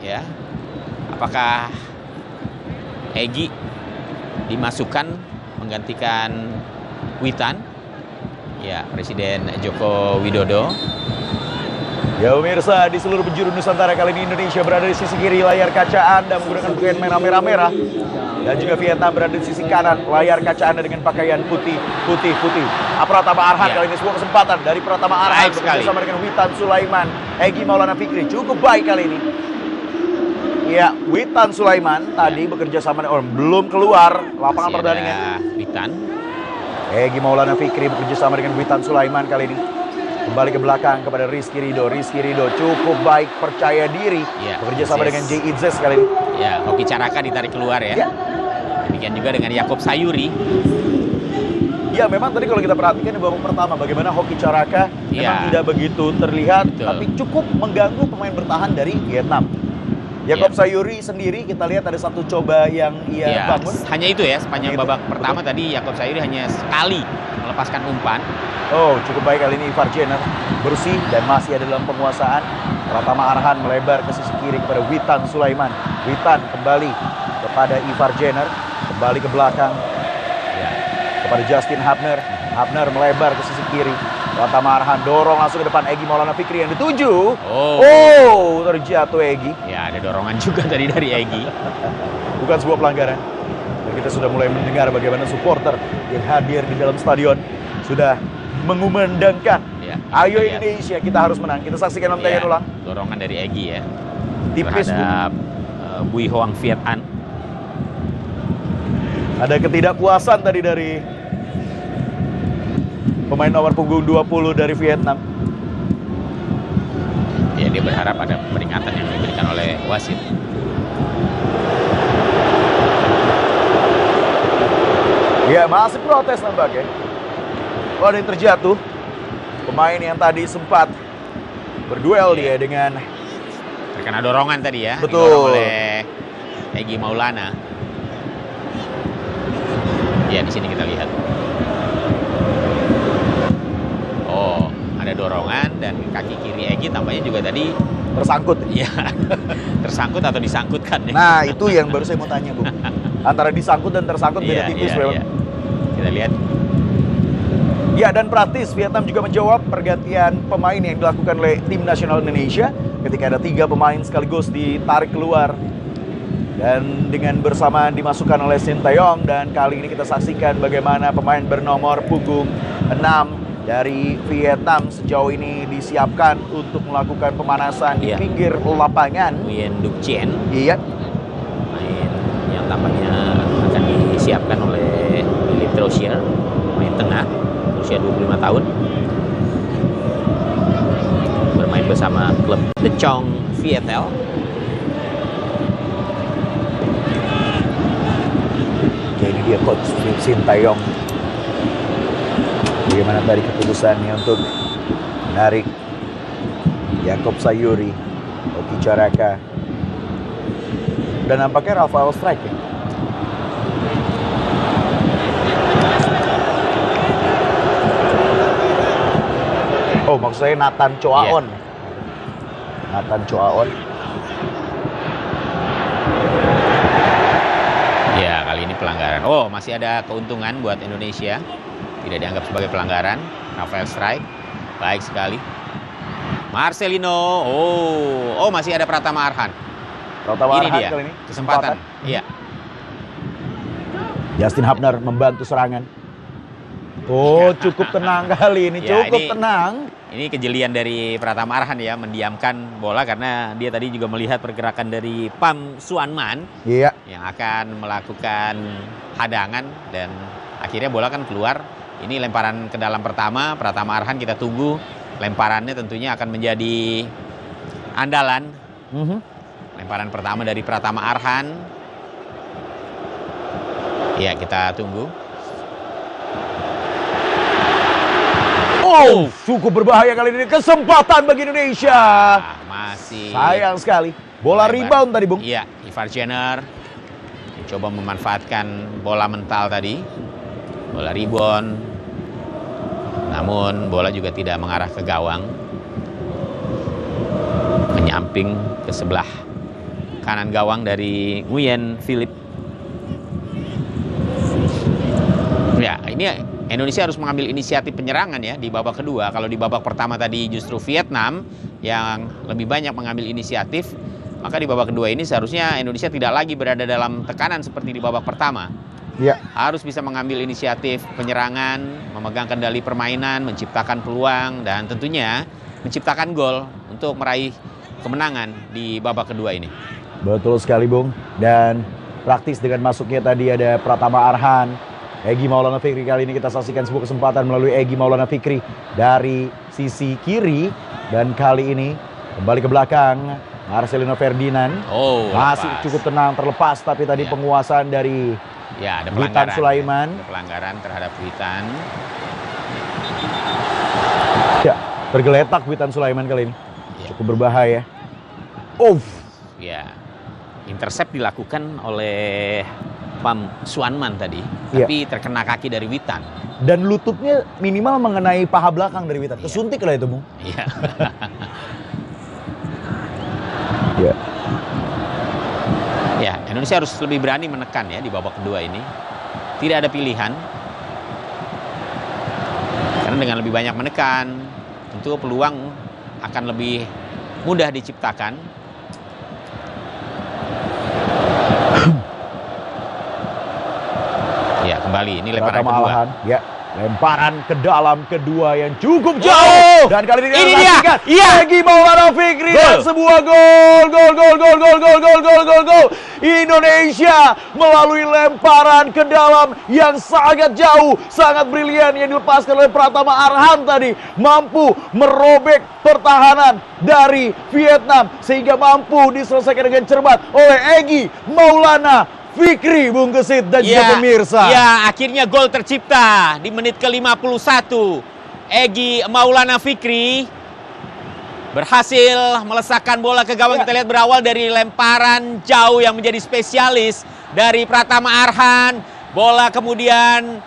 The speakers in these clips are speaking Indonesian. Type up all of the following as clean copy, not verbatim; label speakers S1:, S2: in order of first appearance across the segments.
S1: ya. Apakah Egy dimasukkan menggantikan Witan? Ya, Presiden Joko Widodo.
S2: Ya pemirsa, di seluruh penjuru Nusantara kali ini Indonesia berada di sisi kiri layar kaca Anda menggunakan pakaian merah-merah. Dan juga Vietnam berada di sisi kanan layar kaca Anda dengan pakaian putih. Pratama Arhan kali ini sebuah kesempatan dari Pratama Arhan bersama dengan Witan Sulaiman. Egy Maulana Fikri cukup baik kali ini. Ya, Witan Sulaiman tadi bekerja sama dengan belum keluar lapangan pertandingan.
S1: Witan.
S2: Egy Maulana Fikri bekerja sama dengan Witan Sulaiman kali ini. Kembali ke belakang kepada Rizky Ridho. Rizky Ridho cukup baik, percaya diri.
S1: Ya,
S2: bekerja sama dengan J. Idzes kali ini.
S1: Ya, Hoki Caraka ditarik keluar ya. Demikian juga dengan Yaakob Sayuri.
S2: Ya, memang tadi kalau kita perhatikan di babak pertama bagaimana Hoki Caraka memang tidak begitu terlihat. Betul. Tapi cukup mengganggu pemain bertahan dari Vietnam. Yaakob Sayuri sendiri kita lihat ada satu coba yang ia bangun.
S1: Hanya itu ya, sepanjang babak pertama tadi Yaakob Sayuri hanya sekali melepaskan umpan.
S2: Oh, cukup baik kali ini Ivar Jenner bersih dan masih ada dalam penguasaan. Pratama Arhan melebar ke sisi kiri kepada Witan Sulaiman. Witan kembali kepada Ivar Jenner, kembali ke belakang kepada Justin Hubner. Hubner melebar ke sisi kiri. Pratama Arhan dorong langsung ke depan Egy Maulana Fikri yang dituju. Terjatuh Egy.
S1: Ya, ada dorongan juga tadi dari Egy.
S2: Bukan sebuah pelanggaran. Dan kita sudah mulai mendengar bagaimana supporter yang hadir di dalam stadion sudah mengumandangkan. Ayo Indonesia, kita harus menang. Kita saksikan tayangan ulang.
S1: Dorongan dari Egy ya.
S2: Tipis
S1: terhadap Bui Hoang Viet An.
S2: Ada ketidakpuasan tadi dari pemain nomor punggung 20 dari Vietnam.
S1: Ya, dia berharap ada peringatan yang diberikan oleh wasit.
S2: Ya, masih protes nampaknya. Ada yang terjatuh. Pemain yang tadi sempat berduel dia dengan
S1: terkena dorongan tadi ya.
S2: Betul.
S1: Didorong oleh Egy Maulana. Ya, di sini kita lihat. Oh, ada dorongan dan kaki kiri Egy tampaknya juga tadi
S2: tersangkut.
S1: Iya. Tersangkut atau disangkutkan ya.
S2: Nah, itu yang baru saya mau tanya, Bu. Antara disangkut dan tersangkut beda tipis memang.
S1: Kita lihat.
S2: Ya, dan praktis Vietnam juga menjawab pergantian pemain yang dilakukan oleh tim nasional Indonesia ketika ada 3 pemain sekaligus ditarik keluar dan dengan bersamaan dimasukkan oleh Sintayong. Dan kali ini kita saksikan bagaimana pemain bernomor punggung 6 dari Vietnam sejauh ini disiapkan untuk melakukan pemanasan di pinggir lapangan.
S1: Nguyen Duc Chien.
S2: Iya.
S1: Pemain yang tampaknya akan disiapkan oleh Philippe Troussier, pemain tengah usia 25 tahun. Bermain bersama klub The Chong Vietel.
S2: Jadi dia coach Sintayong. Bagaimana tadi keputusannya untuk menarik Yaakob Sayuri, Hoki Caraka, dan nampaknya Rafael Strike ya? Oh, maksud saya Nathan Choaon. Nathan Choaon.
S1: Ya, kali ini pelanggaran. Oh, masih ada keuntungan buat Indonesia. Tidak dianggap sebagai pelanggaran. Rafael Strike. Baik sekali. Marcelino. Oh, masih ada Pratama Arhan. Ini dia
S2: kali ini
S1: kesempatan. Iya.
S2: Justin Hubner membantu serangan. Oh, cukup tenang kali ini, cukup tenang.
S1: Ini kejelian dari Pratama Arhan ya, mendiamkan bola karena dia tadi juga melihat pergerakan dari Pham Xuan Man yang akan melakukan hadangan dan akhirnya bola kan keluar. Ini lemparan ke dalam pertama, Pratama Arhan kita tunggu lemparannya tentunya akan menjadi andalan. Lemparan pertama dari Pratama Arhan. Ya, kita tunggu.
S2: Oh, cukup berbahaya kali ini. Kesempatan bagi Indonesia.
S1: Masih.
S2: Sayang sekali. Bola rebound tadi, Bung.
S1: Iya, Ivar Jenner coba memanfaatkan bola mental tadi. Bola rebound. Namun bola juga tidak mengarah ke gawang. Menyamping ke sebelah kanan gawang dari Nguyen Philip. Ya, ini Indonesia harus mengambil inisiatif penyerangan ya di babak kedua. Kalau di babak pertama tadi justru Vietnam yang lebih banyak mengambil inisiatif, maka di babak kedua ini seharusnya Indonesia tidak lagi berada dalam tekanan seperti di babak pertama.
S2: Ya.
S1: Harus bisa mengambil inisiatif penyerangan, memegang kendali permainan, menciptakan peluang, dan tentunya menciptakan gol untuk meraih kemenangan di babak kedua ini.
S2: Betul sekali, Bung. Dan praktis dengan masuknya tadi ada Pratama Arhan, Egy Maulana Fikri. Kali ini kita saksikan sebuah kesempatan melalui Egy Maulana Fikri dari sisi kiri. Dan kali ini kembali ke belakang Marcelino Ferdinand. Masih cukup tenang, terlepas. Tapi tadi penguasaan dari
S1: ada
S2: Witan Sulaiman.
S1: Ada pelanggaran terhadap Witan.
S2: Ya, tergeletak Witan Sulaiman kali ini. Cukup berbahaya.
S1: Ya, intercept dilakukan oleh Pham Xuan Man tadi, tapi terkena kaki dari Witan.
S2: Dan lututnya minimal mengenai paha belakang dari Witan. Kesuntik lah itu, Bung.
S1: Iya. Ya, Indonesia harus lebih berani menekan ya di babak kedua ini. Tidak ada pilihan. Karena dengan lebih banyak menekan, tentu peluang akan lebih mudah diciptakan. Ya, kembali ini lemparan kedua.
S2: Ya, lemparan ke dalam kedua yang cukup jauh. Dan kali ini
S1: dia.
S2: Egy Maulana Fikri dan sebuah gol. Indonesia melalui lemparan ke dalam yang sangat jauh, sangat brilian yang dilepaskan oleh Pratama Arhan tadi, mampu merobek pertahanan dari Vietnam sehingga mampu diselesaikan dengan cermat oleh Egy Maulana Fikri, Bung Gesit dan juga pemirsa.
S1: Ya, akhirnya gol tercipta di menit ke-51. Egy Maulana Fikri berhasil melesakkan bola ke gawang. Kita lihat berawal dari lemparan jauh yang menjadi spesialis dari Pratama Arhan. Bola kemudian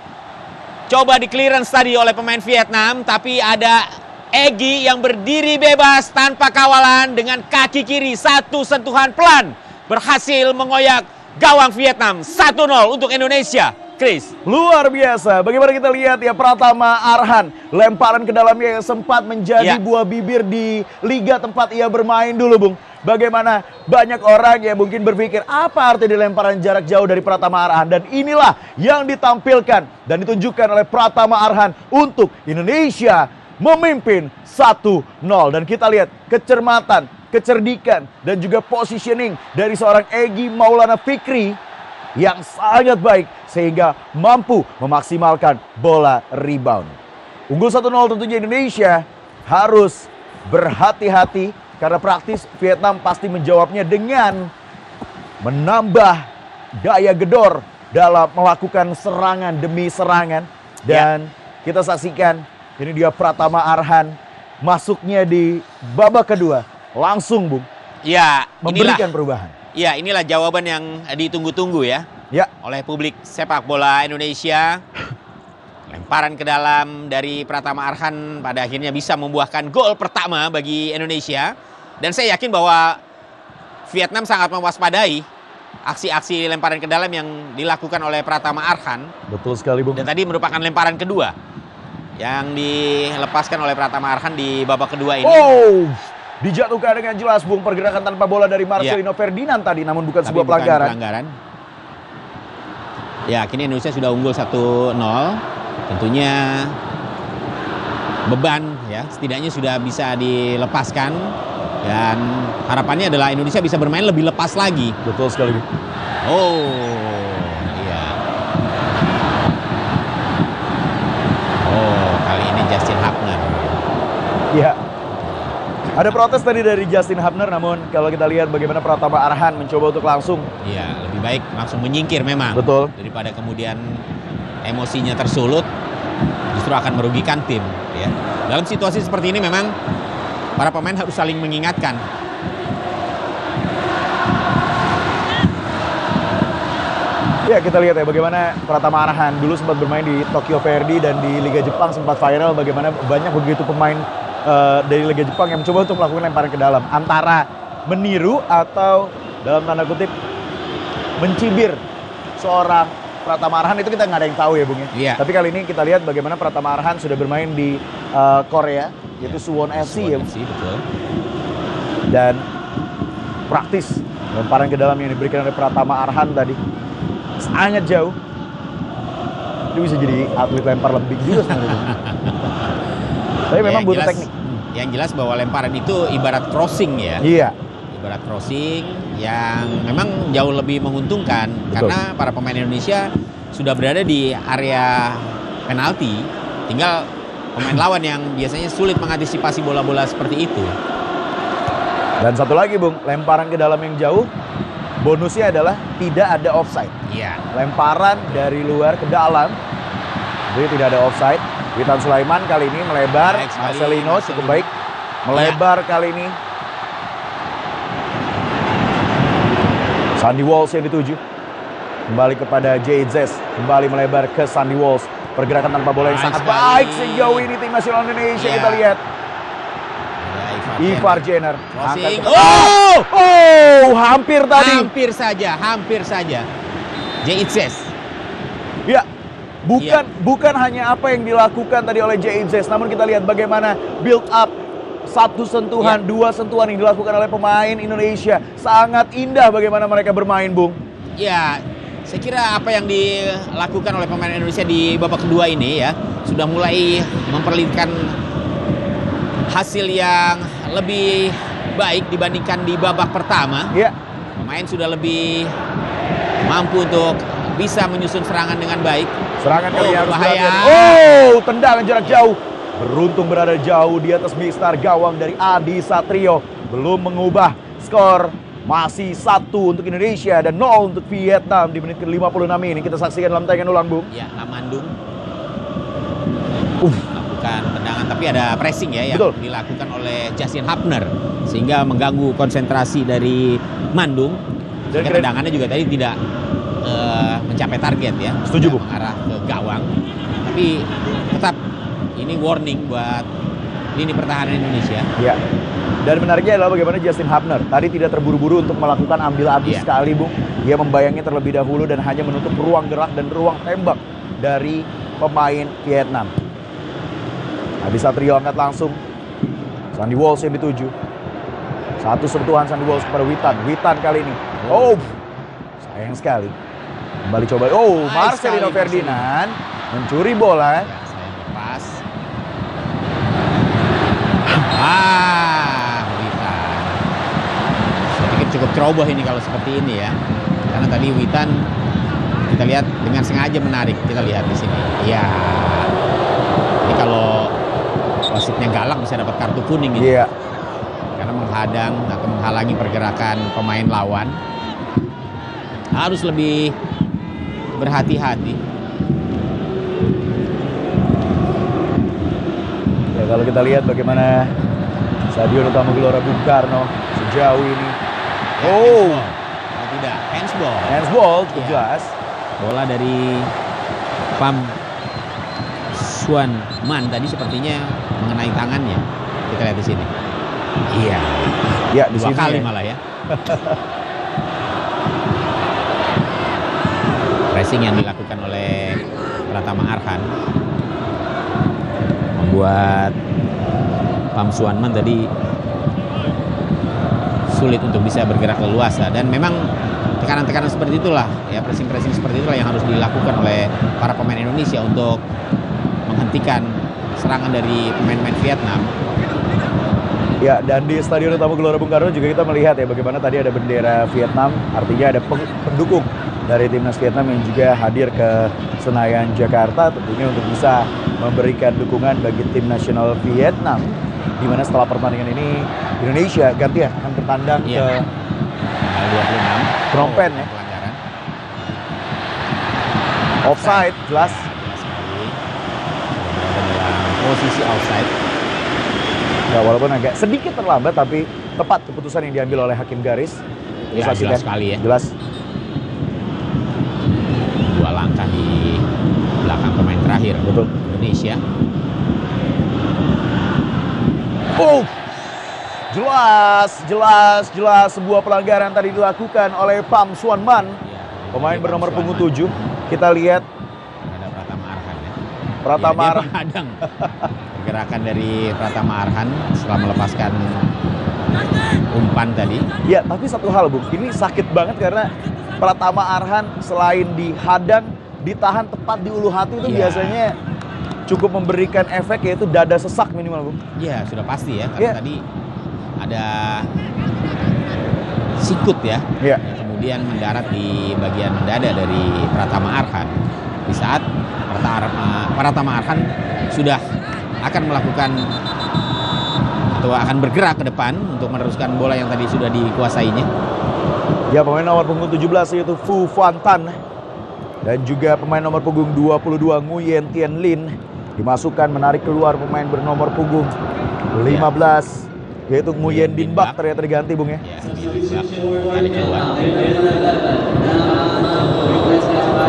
S1: coba di clearance tadi oleh pemain Vietnam, tapi ada Egy yang berdiri bebas tanpa kawalan dengan kaki kiri, satu sentuhan pelan berhasil mengoyak gawang Vietnam. 1-0 untuk Indonesia. Chris,
S2: luar biasa. Bagaimana kita lihat ya Pratama Arhan, lemparan ke dalamnya yang sempat menjadi buah bibir di liga tempat ia bermain dulu, Bung. Bagaimana banyak orang yang mungkin berpikir apa arti di lemparan jarak jauh dari Pratama Arhan, dan inilah yang ditampilkan dan ditunjukkan oleh Pratama Arhan untuk Indonesia memimpin 1-0. Dan kita lihat kecermatan, kecerdikan dan juga positioning dari seorang Egy Maulana Fikri yang sangat baik sehingga mampu memaksimalkan bola rebound. Unggul 1-0 tentunya Indonesia harus berhati-hati karena praktis Vietnam pasti menjawabnya dengan menambah daya gedor dalam melakukan serangan demi serangan. Dan kita saksikan ini dia Pratama Arhan masuknya di babak kedua langsung, Bung.
S1: Ya,
S2: memberikan perubahan.
S1: Ya, inilah jawaban yang ditunggu-tunggu ya oleh publik sepak bola Indonesia. Lemparan ke dalam dari Pratama Arhan pada akhirnya bisa membuahkan gol pertama bagi Indonesia. Dan saya yakin bahwa Vietnam sangat mewaspadai aksi-aksi lemparan ke dalam yang dilakukan oleh Pratama Arhan.
S2: Betul sekali, Bung.
S1: Dan tadi merupakan lemparan kedua yang dilepaskan oleh Pratama Arhan di babak kedua ini.
S2: Dijatuhkan dengan jelas, Bung. Pergerakan tanpa bola dari Marcelino Ferdinand tadi, namun bukan sebuah pelanggaran.
S1: Ya, kini Indonesia sudah unggul 1-0. Tentunya beban ya setidaknya sudah bisa dilepaskan. Dan harapannya adalah Indonesia bisa bermain lebih lepas lagi.
S2: Betul sekali.
S1: Kali ini Justin Hapner.
S2: Ya. Ada protes tadi dari Justin Hapner, namun kalau kita lihat bagaimana Pratama Arhan mencoba untuk langsung.
S1: Iya, lebih baik langsung menyingkir memang.
S2: Betul.
S1: Daripada kemudian emosinya tersulut, justru akan merugikan tim. Ya. Dalam situasi seperti ini memang para pemain harus saling mengingatkan.
S2: Ya, kita lihat ya bagaimana Pratama Arhan dulu sempat bermain di Tokyo Verdy dan di Liga Jepang sempat viral bagaimana banyak begitu pemain dari Liga Jepang yang mencoba untuk melakukan lemparan ke dalam antara meniru atau dalam tanda kutip mencibir seorang Pratama Arhan, itu kita nggak ada yang tahu ya Bung ya.
S1: Iya.
S2: Tapi kali ini kita lihat bagaimana Pratama Arhan sudah bermain di Korea, yaitu Suwon FC ya.
S1: FC, betul.
S2: Dan praktis lemparan ke dalam yang diberikan oleh Pratama Arhan tadi sangat jauh. Dia bisa jadi atlet lempar lebih juga sebenarnya. Tapi memang butuh teknik.
S1: Yang jelas bahwa lemparan itu ibarat crossing ya.
S2: Iya.
S1: Ibarat crossing yang memang jauh lebih menguntungkan.
S2: Betul.
S1: Karena para pemain Indonesia sudah berada di area penalti. Tinggal pemain lawan yang biasanya sulit mengantisipasi bola-bola seperti itu.
S2: Dan satu lagi Bung, lemparan ke dalam yang jauh, bonusnya adalah tidak ada offside.
S1: Iya.
S2: Lemparan dari luar ke dalam, jadi tidak ada offside. Witan Sulaiman kali ini melebar,
S1: Baik sekali,
S2: Marcelino cukup baik. Melebar kali ini. Sandy Walsh yang dituju. Kembali kepada JZ, kembali melebar ke Sandy Walsh. Pergerakan tanpa bola yang sangat baik sejauh ini tim nasional Indonesia. Kita lihat. Ivar Jenner. Hampir tadi.
S1: Hampir saja. JZ.
S2: Ya, bukan hanya apa yang dilakukan tadi oleh JZ, namun kita lihat bagaimana build up. Satu sentuhan, dua sentuhan yang dilakukan oleh pemain Indonesia. Sangat indah bagaimana mereka bermain, Bung.
S1: Ya, saya kira apa yang dilakukan oleh pemain Indonesia di babak kedua ini ya sudah mulai memperlihatkan hasil yang lebih baik dibandingkan di babak pertama.
S2: Ya.
S1: Pemain sudah lebih mampu untuk bisa menyusun serangan dengan baik.
S2: Serangan kali harus
S1: bahaya.
S2: Tendangan jarak jauh. Beruntung berada jauh di atas mistar gawang dari Adi Satrio. Belum mengubah skor. Masih 1 untuk Indonesia dan 0 untuk Vietnam di menit ke-56 ini. Kita saksikan dalam tayangan ulang, Bung.
S1: Ya, Lamandung lakukan tendangan, tapi ada pressing ya yang dilakukan oleh Justin Hapner sehingga mengganggu konsentrasi dari Mandung. Sehingga tendangannya juga tadi tidak mencapai target ya.
S2: Setuju, Bung.
S1: Mengarah ke gawang. Tapi tetap ini warning buat lini pertahanan Indonesia.
S2: Iya. Dan menariknya adalah bagaimana Justin Hapner tadi tidak terburu-buru untuk melakukan ambil habis sekali, Bung. Dia membayangi terlebih dahulu dan hanya menutup ruang gerak dan ruang tembak dari pemain Vietnam. Adi Satrio angkat langsung. Sandy Walsh yang dituju. Satu sentuhan Sandy Walsh kepada Witan. Witan kali ini. Sayang sekali. Kembali coba. Marcelino Ferdinand mencuri bola.
S1: Witan. Saya pikir cukup ceroboh ini kalau seperti ini ya. Karena tadi Witan kita lihat dengan sengaja menarik. Kita lihat di sini. Ya. Ini kalau wasitnya galak bisa dapat kartu kuning gitu.
S2: Iya.
S1: Karena menghadang atau menghalangi pergerakan pemain lawan. Harus lebih berhati-hati.
S2: Ya, kalau kita lihat bagaimana Stadion Utama Gelora Bung Karno sejauh ini.
S1: Tidak, handsball.
S2: Handsball, cukup jelas.
S1: Bola dari Pham Xuan Man tadi sepertinya mengenai tangannya. Kita lihat di sini. Iya.
S2: Ya, di
S1: Dua
S2: sini
S1: kali malah ya. Pressing yang dilakukan oleh Pratama Arhan membuat Pham Xuan Man tadi sulit untuk bisa bergerak leluasa, dan memang tekanan-tekanan seperti itulah ya, pressing-pressing seperti itulah yang harus dilakukan oleh para pemain Indonesia untuk menghentikan serangan dari pemain-pemain Vietnam.
S2: Ya, dan di Stadion Utama Gelora Bung Karno juga kita melihat ya bagaimana tadi ada bendera Vietnam, artinya ada pendukung dari timnas Vietnam yang juga hadir ke Senayan Jakarta tentunya untuk bisa memberikan dukungan bagi tim nasional Vietnam, di mana setelah pertandingan ini Indonesia gantian akan bertandang ke
S1: 26
S2: Phnom Penh ya.
S1: Pelanggaran.
S2: Offside jelas.
S1: Dalam posisi offside.
S2: Ya, walaupun agak sedikit terlambat tapi tepat keputusan yang diambil oleh hakim garis.
S1: Ya, jelas sekali ya.
S2: Jelas.
S1: Dua langkah di belakang pemain terakhir. Betul. Indonesia.
S2: Jelas sebuah pelanggaran tadi dilakukan oleh Pam Suanman. Ya, pemain bernomor punggung 7. Kita lihat
S1: ada Pratama Arhan ya.
S2: Pratama Arhan
S1: menghadang gerakan dari Pratama Arhan setelah melepaskan umpan tadi.
S2: Ya, tapi satu hal Bung, ini sakit banget karena Pratama Arhan selain dihadang, ditahan tepat di ulu hati itu biasanya cukup memberikan efek, yaitu dada sesak minimal Bung.
S1: Iya, sudah pasti ya, karena tadi ada sikut ya, yang kemudian mendarat di bagian dada dari Pratama Arhan. Di saat Pratama Arhan sudah akan melakukan atau akan bergerak ke depan untuk meneruskan bola yang tadi sudah dikuasainya.
S2: Ya, pemain nomor punggung 17 yaitu Fu Fantan dan juga pemain nomor punggung 22 Nguyen Tien Lin dimasukkan, menarik keluar pemain bernomor punggung 15 yaitu Nguyen Din Bak ternyata diganti Bung ya.
S1: Tarik keluar.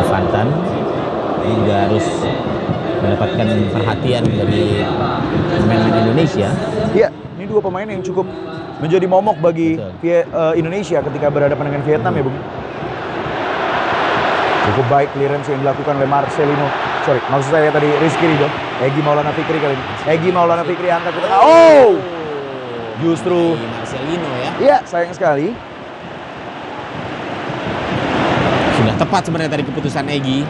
S1: Fantan ini juga harus mendapatkan perhatian dari pemain Indonesia.
S2: Iya, ini dua pemain yang cukup menjadi momok bagi Indonesia ketika berhadapan dengan Vietnam ya Bung. Cukup baik clearance yang dilakukan oleh Marcelino. Sorry, maksud saya tadi Rizky Ridho. Egy Maulana Fikri kali ini. Egy Maulana Fikri angkat ke tengah. Oh! Justru
S1: Marcelino ya.
S2: Iya, sayang sekali.
S1: Sudah tepat sebenarnya tadi keputusan Egy.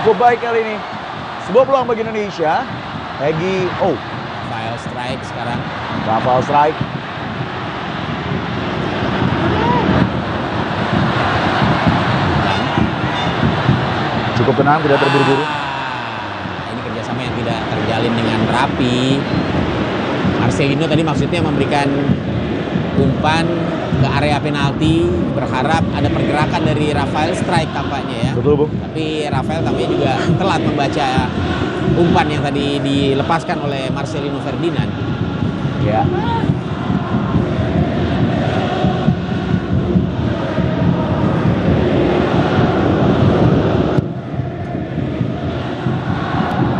S2: Cukup baik kali ini. Sebuah peluang bagi Indonesia. Egy,
S1: Rafael strike sekarang.
S2: Rafael strike. Cukup tenang, tidak terburu-buru.
S1: Ini kerjasama yang tidak terjalin dengan rapi. Marcelino tadi maksudnya memberikan umpan ke area penalti, berharap ada pergerakan dari Rafael strike tampaknya ya.
S2: Betul Bung.
S1: Tapi Rafael tampaknya juga telat membaca umpan yang tadi dilepaskan oleh Marcelino Ferdinand.
S2: Ya.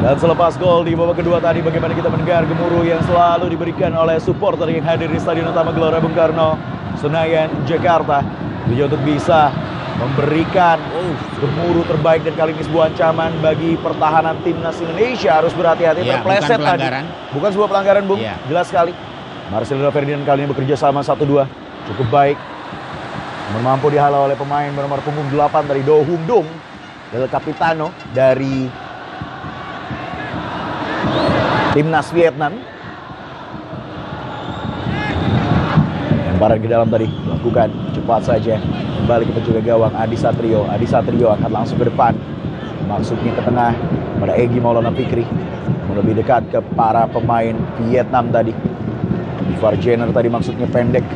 S2: Dan selepas gol di babak kedua tadi, bagaimana kita mendengar gemuruh yang selalu diberikan oleh supporter yang hadir di Stadion Utama Gelora Bung Karno, Senayan, Jakarta. Tujuan untuk bisa memberikan gemuruh terbaik, dan kali ini sebuah ancaman bagi pertahanan timnas Indonesia. Harus berhati-hati, terpleset tadi. Bukan sebuah pelanggaran Bung, jelas sekali. Marcelino Ferdinand kali ini bekerja sama 1-2. Cukup baik. Namun mampu dihalau oleh pemain bernomor punggung 8 dari Do Hung Dong, El Capitano dari timnas Vietnam. Lemparan ke dalam tadi lakukan cepat saja, kembali ke penjaga gawang Adi Satrio. Adi Satrio akan langsung ke depan, masuknya ke tengah pada Egy Maulana Fikri, lebih dekat ke para pemain Vietnam tadi. Ivar Jenner tadi maksudnya pendek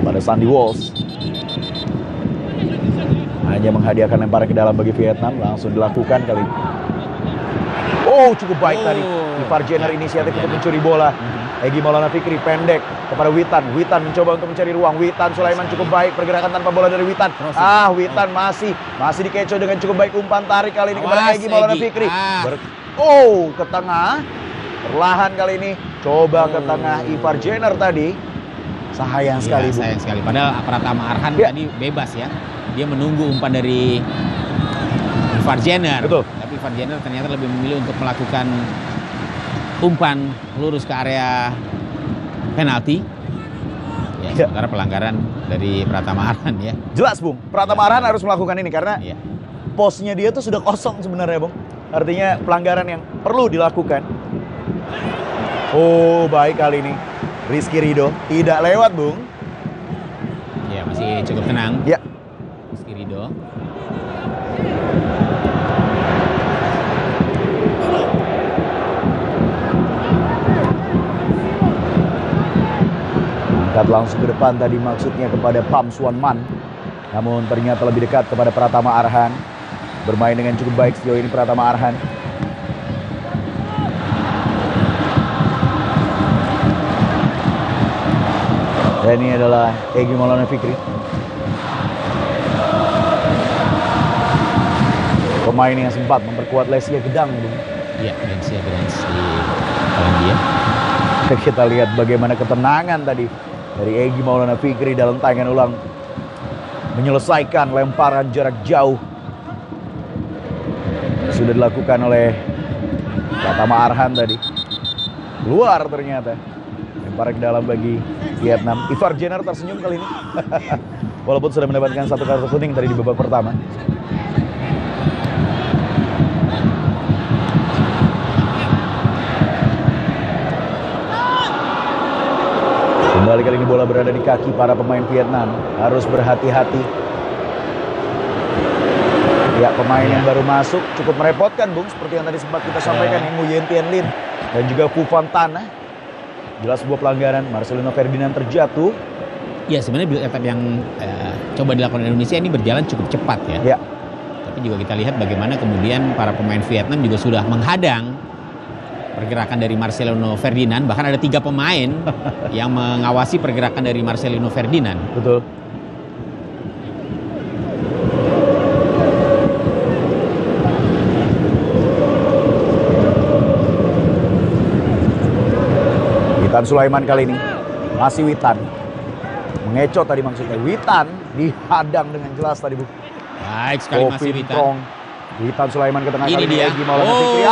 S2: pada Sandy Walsh, hanya menghadiahkan lemparan ke dalam bagi Vietnam. Langsung dilakukan kali ini. Cukup baik tadi Ivar Jenner inisiatif untuk mencuri bola. Egy Maulana Fikri pendek kepada Witan. Witan mencoba untuk mencari ruang. Witan Sulaiman cukup baik, pergerakan tanpa bola dari Witan. Witan masih dikecoh dengan cukup baik, umpan tarik kali ini kepada Egy Maulana Fikri. Ke tengah. Perlahan kali ini coba ke tengah Ivar Jenner tadi. Sayang sekali, Bu.
S1: Sayang sekali. Padahal Pratama Arhan tadi bebas ya. Dia menunggu umpan dari Ivar Jenner.
S2: Betul.
S1: Tapi Ivar Jenner ternyata lebih memilih untuk melakukan umpan lurus ke area penalti. Sementara pelanggaran dari Pratama Arhan ya.
S2: Jelas Bung, Pratama Arhan harus melakukan ini karena posnya dia tuh sudah kosong sebenarnya Bung. Artinya pelanggaran yang perlu dilakukan. Baik kali ini Rizky Ridho tidak lewat Bung.
S1: Ya, masih cukup tenang.
S2: Ya.
S1: Rizky Ridho.
S2: Dekat langsung ke depan tadi maksudnya kepada Pham Xuan Man. Namun ternyata lebih dekat kepada Pratama Arhan. Bermain dengan cukup baik sejauh ini Pratama Arhan. Dan ini adalah Egy Maulana Fikri. Pemain yang sempat memperkuat Lesia Gedang.
S1: Iya, Lesia Gedang di Polandia.
S2: Kita lihat bagaimana ketenangan tadi dari Egy Maulana Fikri dalam tayangan ulang. Menyelesaikan lemparan jarak jauh. Sudah dilakukan oleh Pratama Arhan tadi. Keluar ternyata. Lempar ke dalam bagi Vietnam. Ivar Jenner tersenyum kali ini. Walaupun sudah mendapatkan satu kartu kuning tadi di babak pertama. Kembali kali ini bola berada di kaki para pemain Vietnam. Harus berhati-hati. Ya, pemain yang baru masuk cukup merepotkan, Bung. Seperti yang tadi sempat kita sampaikan, yang Nguyen Tien Lin dan juga Phu Van Tan. Jelas sebuah pelanggaran. Marcelino Ferdinand terjatuh.
S1: Ya, sebenarnya build up yang coba dilakukan Indonesia ini berjalan cukup cepat ya.
S2: Ya.
S1: Tapi juga kita lihat bagaimana kemudian para pemain Vietnam juga sudah menghadang pergerakan dari Marcelino Ferdinand. Bahkan ada 3 pemain yang mengawasi pergerakan dari Marcelino Ferdinand.
S2: Betul. Witan Sulaiman kali ini. Masih Witan. Mengecoh tadi maksudnya. Witan dihadang dengan jelas tadi, Bu.
S1: Baik sekali masih Witan.
S2: Witan Sulaiman ke tengah
S1: Ini
S2: kali
S1: dia.
S2: Egy Maulana Fikri.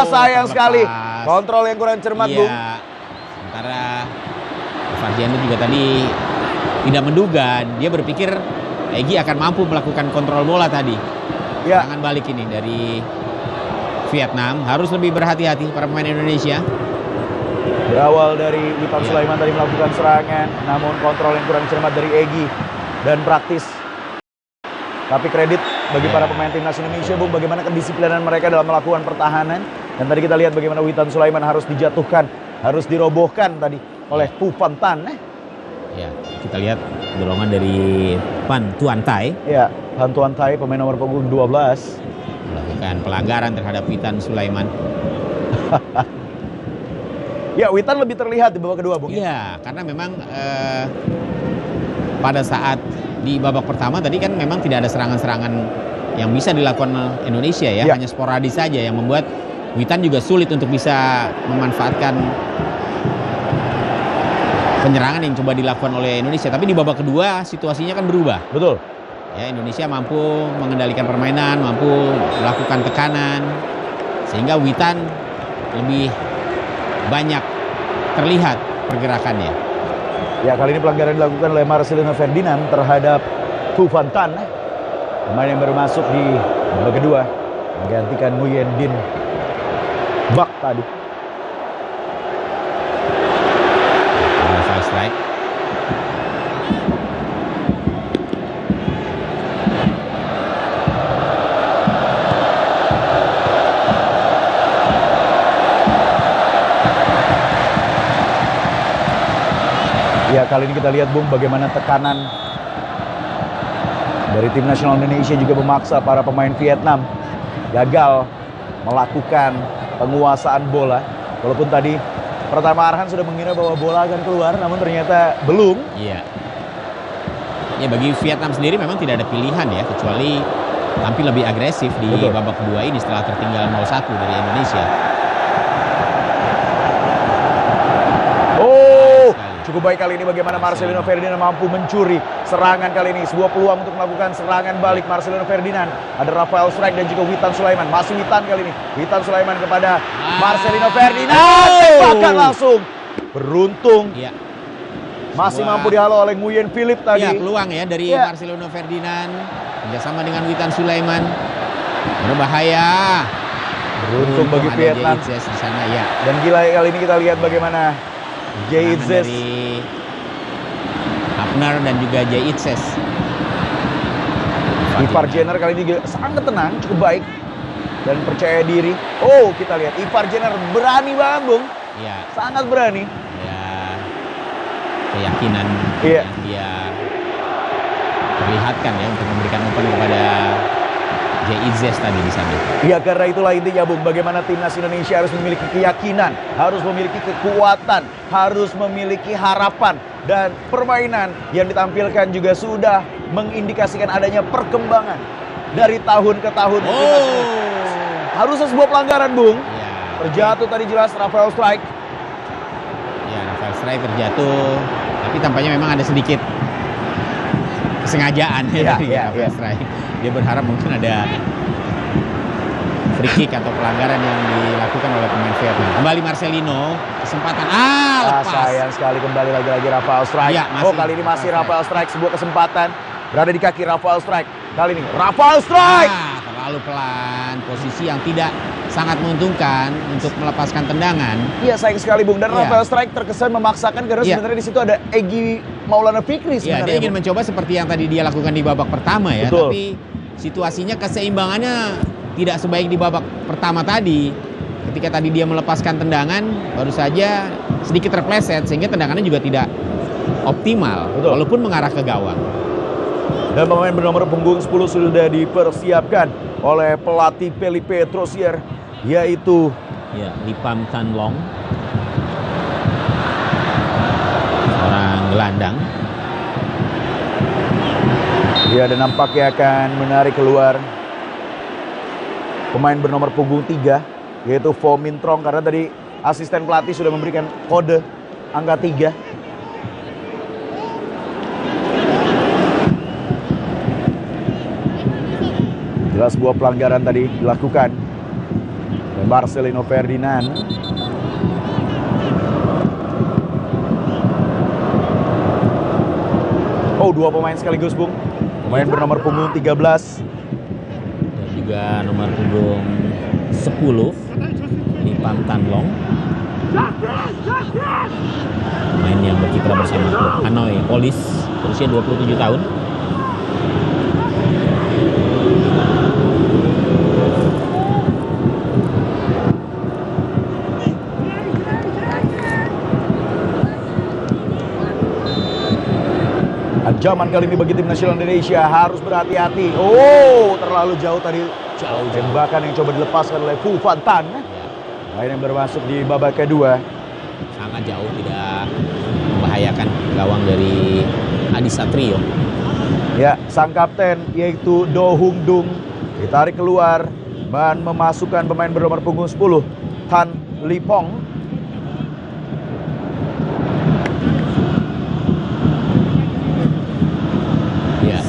S2: Sayang sekali. Kontrol yang kurang cermat, Bung.
S1: Sementara Ivar Jenner juga tadi tidak menduga. Dia berpikir Egy akan mampu melakukan kontrol bola tadi.
S2: Ya.
S1: Serangan balik ini dari Vietnam. Harus lebih berhati-hati para pemain Indonesia.
S2: Berawal dari Witan Sulaiman tadi melakukan serangan. Namun kontrol yang kurang cermat dari Egy. Dan praktis. Tapi kredit bagi para pemain timnas Indonesia, Bung, bagaimana kedisiplinan mereka dalam melakukan pertahanan. Dan tadi kita lihat bagaimana Witan Sulaiman harus dijatuhkan, harus dirobohkan tadi oleh Phu Van Tan.
S1: Ya, kita lihat dorongan dari Phan Tuan Thai.
S2: Ya, Phan Tuan Thai, pemain nomor punggung 12.
S1: Melakukan pelanggaran terhadap Witan Sulaiman.
S2: Ya, Witan lebih terlihat di babak kedua, Bung.
S1: Iya, karena memang pada saat di babak pertama tadi kan memang tidak ada serangan-serangan yang bisa dilakukan Indonesia ya. Hanya sporadis saja yang membuat Witan juga sulit untuk bisa memanfaatkan penyerangan yang coba dilakukan oleh Indonesia. Tapi di babak kedua situasinya kan berubah.
S2: Betul.
S1: Ya, Indonesia mampu mengendalikan permainan, mampu melakukan tekanan, sehingga Witan lebih banyak terlihat pergerakannya.
S2: Ya, kali ini pelanggaran dilakukan oleh Marcelino Ferdinand terhadap Phu Van Tan. Pemain yang baru masuk di babak kedua menggantikan Nguyen Din Bak tadi.
S1: Foul strike.
S2: Ya, kali ini kita lihat, Bung, bagaimana tekanan dari tim nasional Indonesia juga memaksa para pemain Vietnam gagal melakukan penguasaan bola. Walaupun tadi Pratama Arhan sudah mengira bahwa bola akan keluar, namun ternyata belum.
S1: Iya. Ya, bagi Vietnam sendiri memang tidak ada pilihan ya, kecuali tampil lebih agresif di babak kedua ini setelah tertinggal 0-1 dari Indonesia.
S2: Cukup baik kali ini bagaimana Marcelino Ferdinand mampu mencuri serangan kali ini. Sebuah peluang untuk melakukan serangan balik Marcelino Ferdinand. Ada Rafael Strike dan juga Witan Sulaiman. Masih Witan kali ini. Witan Sulaiman kepada Marcelino Ferdinand. Tembakan langsung. Beruntung.
S1: Iya.
S2: Masih mampu dihalau oleh Nguyen Philip tadi.
S1: Iya, peluang ya dari Marcelino Ferdinand. Kerjasama dengan Witan Sulaiman. Berbahaya.
S2: Beruntung bagi Vietnam.
S1: Di sana, ya.
S2: Dan gila kali ini kita lihat bagaimana Jaitzes
S1: dari Hapner dan juga Jaitzes.
S2: Ivar Jenner kali ini sangat tenang, cukup baik dan percaya diri. Oh, kita lihat Ivar Jenner berani banget, Bung.
S1: Iya.
S2: Sangat berani.
S1: Ya. keyakinan yang dia perlihatkan ya untuk memberikan umpan kepada JIZ tadi di sana.
S2: Ya, karena itulah intinya Bung, bagaimana timnas Indonesia harus memiliki keyakinan, harus memiliki kekuatan, harus memiliki harapan, dan permainan yang ditampilkan juga sudah mengindikasikan adanya perkembangan dari tahun ke tahun. Harusnya sebuah pelanggaran Bung. Ya, terjatuh tadi jelas Rafael Strike.
S1: Ya, Rafael Strike terjatuh, tapi tampaknya memang ada sedikit kesengajaan dari Rafael Strike. Dia berharap mungkin ada free kick atau pelanggaran yang dilakukan oleh pemain Vietnam. Kembali Marcelino, kesempatan lepas.
S2: Sayang sekali kembali lagi Rafael Strike. Ya, kali ini masih Rafael Strike, sebuah kesempatan berada di kaki Rafael Strike. Kali ini Rafael Strike.
S1: Terlalu pelan, posisi yang tidak sangat menguntungkan untuk melepaskan tendangan.
S2: Iya, sayang sekali Bung, dan Rafael Strike terkesan memaksakan karena sebenarnya di situ ada Egy Maulana Fikri sebenarnya.
S1: Dia ingin mencoba seperti yang tadi dia lakukan di babak pertama ya.
S2: Betul.
S1: Tapi situasinya keseimbangannya tidak sebaik di babak pertama tadi. Ketika tadi dia melepaskan tendangan, baru saja sedikit terpleset sehingga tendangannya juga tidak optimal. Betul. Walaupun mengarah ke gawang.
S2: Dan pemain bernomor punggung 10 sudah dipersiapkan oleh pelatih Felipe Trosier, yaitu
S1: Lee Pham Thanh Long, seorang gelandang.
S2: Dia ada nampaknya akan menarik keluar pemain bernomor punggung 3, yaitu Vo Min Trong, karena tadi asisten pelatih sudah memberikan kode angka 3. Jelas sebuah pelanggaran tadi dilakukan oleh Marcelino Ferdinand. Dua pemain sekaligus Bung. Pemain bernomor punggung 13
S1: dan juga nomor punggung 10 Lee Pham Thanh Long, pemain yang berkiprah bersama klub Hanoi Police, berusia 27 tahun.
S2: Ancaman kali ini bagi tim nasional Indonesia harus berhati-hati. Terlalu jauh tadi. Tembakan yang coba dilepaskan oleh Phu Van Tan. Lain yang bermasuk di babak kedua.
S1: Sangat jauh, tidak membahayakan gawang dari Adi Satrio.
S2: Ya, sang kapten yaitu Do Hung Dung ditarik keluar dan memasukkan pemain bernomor punggung 10 Tan Lipong.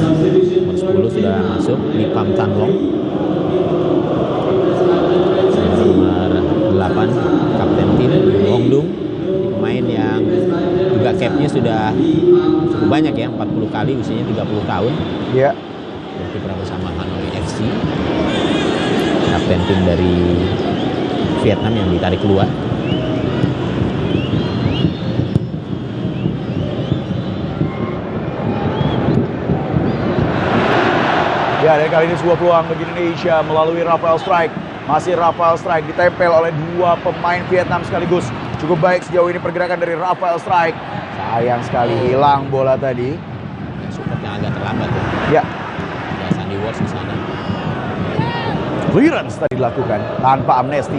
S2: Nomor 10 sudah masuk Lee Pham Thanh Long. Nomor 8 kapten tim Hong Dung, pemain yang juga capnya sudah cukup banyak ya, 40 kali, usianya 30 tahun. Iya. Berkiprah bersama Hanoi FC. Kapten tim dari Vietnam yang ditarik keluar. Ya, dan kali ini sebuah peluang bagi Indonesia melalui Rafael Strike. Masih Rafael Strike ditempel oleh dua pemain Vietnam sekaligus. Cukup baik sejauh ini pergerakan dari Rafael Strike. Sayang sekali hilang bola tadi. Supportnya agak terlambat ya. Ya. Ada Sandy Walsh di sana. Clearance tadi dilakukan tanpa amnesti.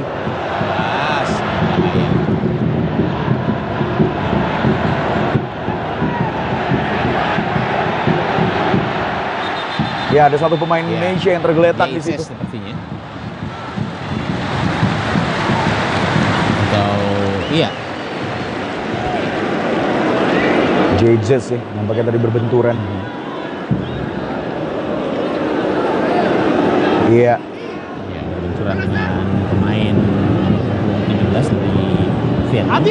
S2: Ya, ada satu pemain Indonesia yang tergeletak di situ. Sepertinya. Atau JZ sih, nampaknya tadi berbenturan. Iya. Ya, berbenturan dengan pemain nomor 17 dari Vietnam.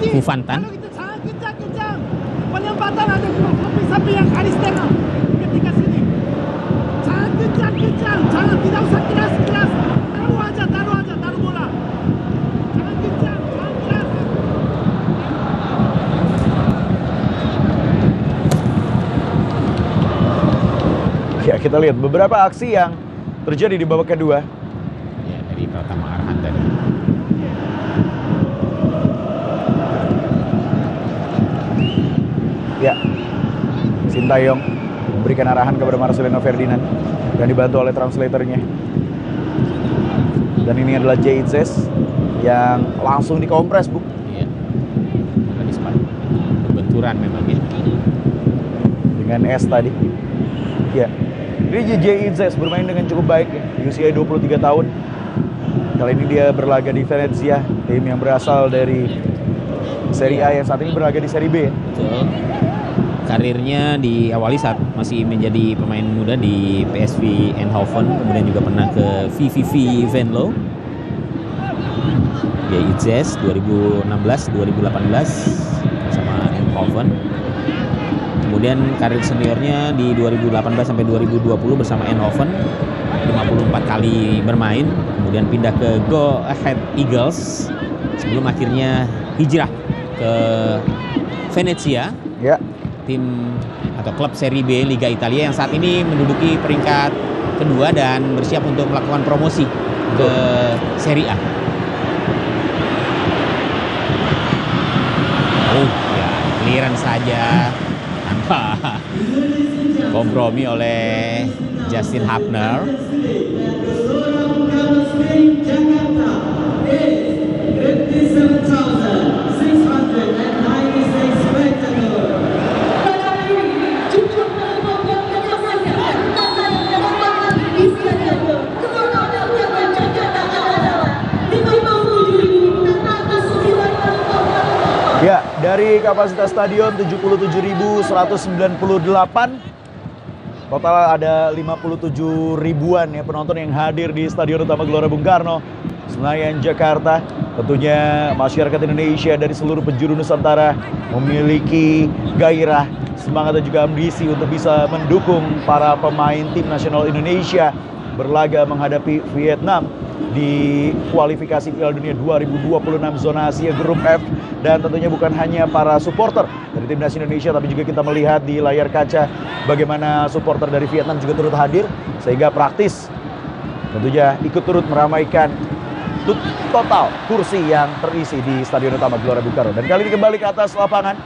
S2: Phu Van Tan.
S3: Kencang. Penempatan ada sapi yang karis tengah. Ketika sini. Kencang. Jangan, tidak usah keras. Taruh aja, taruh bola. Jangan kencang, jangan keras.
S2: Ya, kita lihat beberapa aksi yang terjadi di babak kedua.
S1: Ya, dari Pratama Arhan tadi.
S2: Ya, Sintayong memberikan arahan kepada Marcelino Ferdinand dan dibantu oleh translatornya. Dan ini adalah J.Izes yang langsung dikompres, Bu.
S1: Iya. Tadi sempat benturan memang ya.
S2: Dengan S tadi. Ya. Ini J.Izes bermain dengan cukup baik ya. Di usia 23 tahun. Kali ini dia berlaga di Venezia, tim yang berasal dari Serie A yang saat ini berlaga di Serie B.
S1: Betul. Karirnya diawali saat masih menjadi pemain muda di PSV Eindhoven, kemudian juga pernah ke VVV Venlo. J.Izes 2016-2018 bersama Eindhoven. Kemudian karir seniornya di 2018 sampai 2020 bersama Eindhoven, 54 kali bermain, kemudian pindah ke Go Ahead Eagles sebelum akhirnya hijrah ke Venezia.
S2: Ya.
S1: Tim atau klub Serie B Liga Italia yang saat ini menduduki peringkat kedua dan bersiap untuk melakukan promosi ke Serie A. Oh ya, clearance saja tanpa kompromi oleh Justin Hapner.
S2: Ya, dari kapasitas stadion 77.198, total ada 57 ribuan ya penonton yang hadir di Stadion Utama Gelora Bung Karno, Senayan, Jakarta. Tentunya masyarakat Indonesia dari seluruh penjuru Nusantara memiliki gairah, semangat dan juga ambisi untuk bisa mendukung para pemain tim nasional Indonesia berlaga menghadapi Vietnam di kualifikasi Piala Dunia 2026 zona Asia Grup F. Dan tentunya bukan hanya para supporter dari timnas Indonesia, tapi juga kita melihat di layar kaca bagaimana supporter dari Vietnam juga turut hadir, sehingga praktis tentunya ikut turut meramaikan total kursi yang terisi di Stadion Utama Gelora Bung Karno. Dan kali ini kembali ke atas lapangan,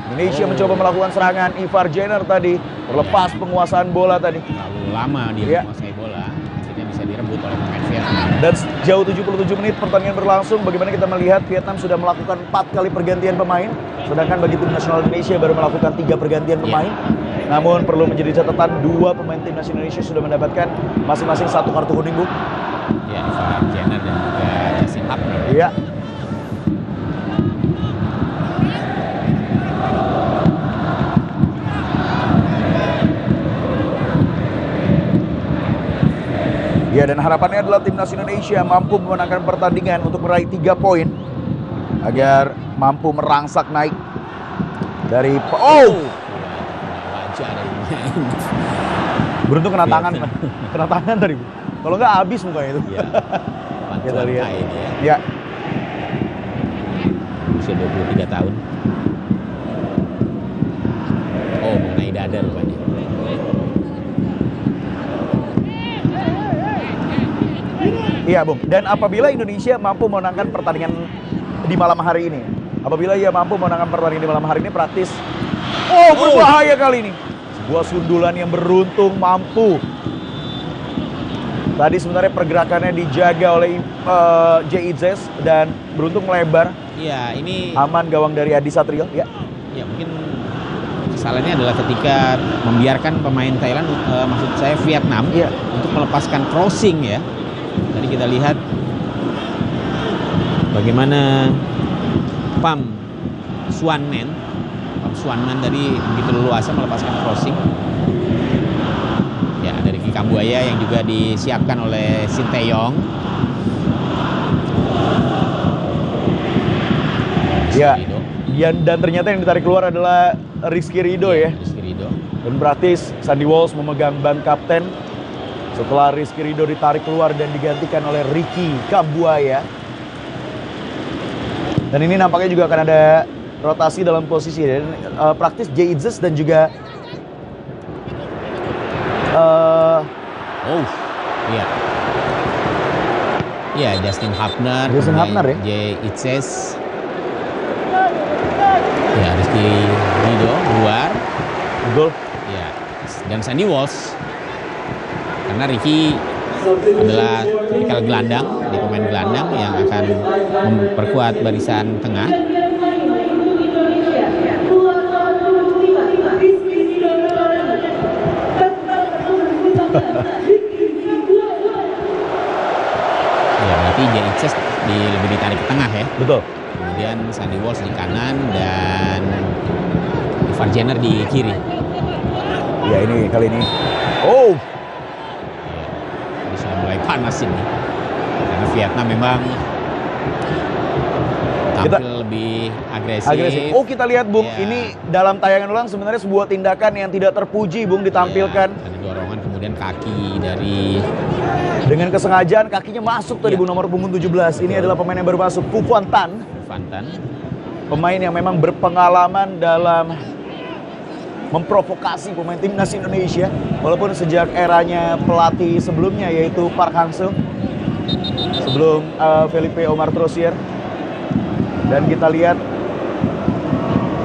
S2: Indonesia mencoba melakukan serangan. Ivar Jenner tadi terlepas penguasaan bola tadi.
S1: Terlalu lama dia menguasai bola, akhirnya bisa direbut oleh pemain Vietnam.
S2: Dan sejauh 77 menit pertandingan berlangsung, bagaimana kita melihat Vietnam sudah melakukan 4 kali pergantian pemain, sedangkan bagi tim nasional Indonesia baru melakukan 3 pergantian pemain. Namun perlu menjadi catatan, 2 pemain timnas Indonesia sudah mendapatkan masing-masing 1 kartu kuning, Bu.
S1: Ya, Ivar Jenner dan juga Justin Hapner.
S2: Iya. Ya, dan harapannya adalah timnas Indonesia mampu memenangkan pertandingan untuk meraih 3 poin agar mampu merangsak naik dari
S1: Wajah dari
S2: beruntung kena tangan, kena tangan tadi. Kalau nggak habis mukanya itu.
S1: Iya.
S2: Kita lihat.
S1: Ini ya.
S2: Ya.
S1: Usia 23 tahun. Oh, mengenai dada rupanya.
S2: Iya, Bung. Dan apabila Indonesia mampu memenangkan pertandingan di malam hari ini, praktis. Berbahaya kali ini. Sebuah sundulan yang beruntung mampu. Tadi sebenarnya pergerakannya dijaga oleh J.Izes dan beruntung melebar.
S1: Iya, ini
S2: Aman gawang dari Adi Satrio. Ya.
S1: Ya, mungkin kesalahannya adalah ketika membiarkan pemain Thailand, maksud saya Vietnam, untuk melepaskan crossing ya. Tadi kita lihat bagaimana Pham Xuan Man tadi begitu leluasa melepaskan crossing. Ya, dari Ricky Kambuaya yang juga disiapkan oleh Sintayong.
S2: Ya. Dan ternyata yang ditarik keluar adalah Rizky Ridho ya.
S1: Rizky Ridho.
S2: Dan berarti Sandy Walsh memegang ban kapten setelah Rizky Ridho ditarik keluar dan digantikan oleh Ricky Kambuaya. Dan ini nampaknya juga akan ada rotasi dalam posisi dan praktis J.Izes dan juga
S1: Justin Hapner ya. J.Izes. Ya, Rizky Ridho 2
S2: Betul.
S1: Ya, dan Sandy Walsh. Karena Ricky adalah tipikal gelandang, di pemain gelandang yang akan memperkuat barisan tengah. Ya, berarti Jaices lebih ditarik ke tengah ya.
S2: Betul.
S1: Kemudian Sandy Walsh di kanan dan Ivar Jenner di kiri.
S2: Ya, ini kali ini. Oh,
S1: ini sudah mulai panas ini. Karena Vietnam memang tampil lebih agresif.
S2: Oh, kita lihat Bung,
S1: Ya.
S2: ini dalam tayangan ulang sebenarnya sebuah tindakan yang tidak terpuji Bung ditampilkan.
S1: Ya, ada dorongan kemudian kaki dari
S2: Dengan kesengajaan kakinya masuk tadi
S1: Ya.
S2: Bung, nomor punggung 17. Ini adalah pemain yang baru masuk, Phu Phuan Tan.
S1: Fantan.
S2: Pemain yang memang berpengalaman dalam memprovokasi pemain timnas Indonesia. Walaupun sejak eranya pelatih sebelumnya yaitu Park Hang-seo. Sebelum Felipe Omar Trosier. Dan kita lihat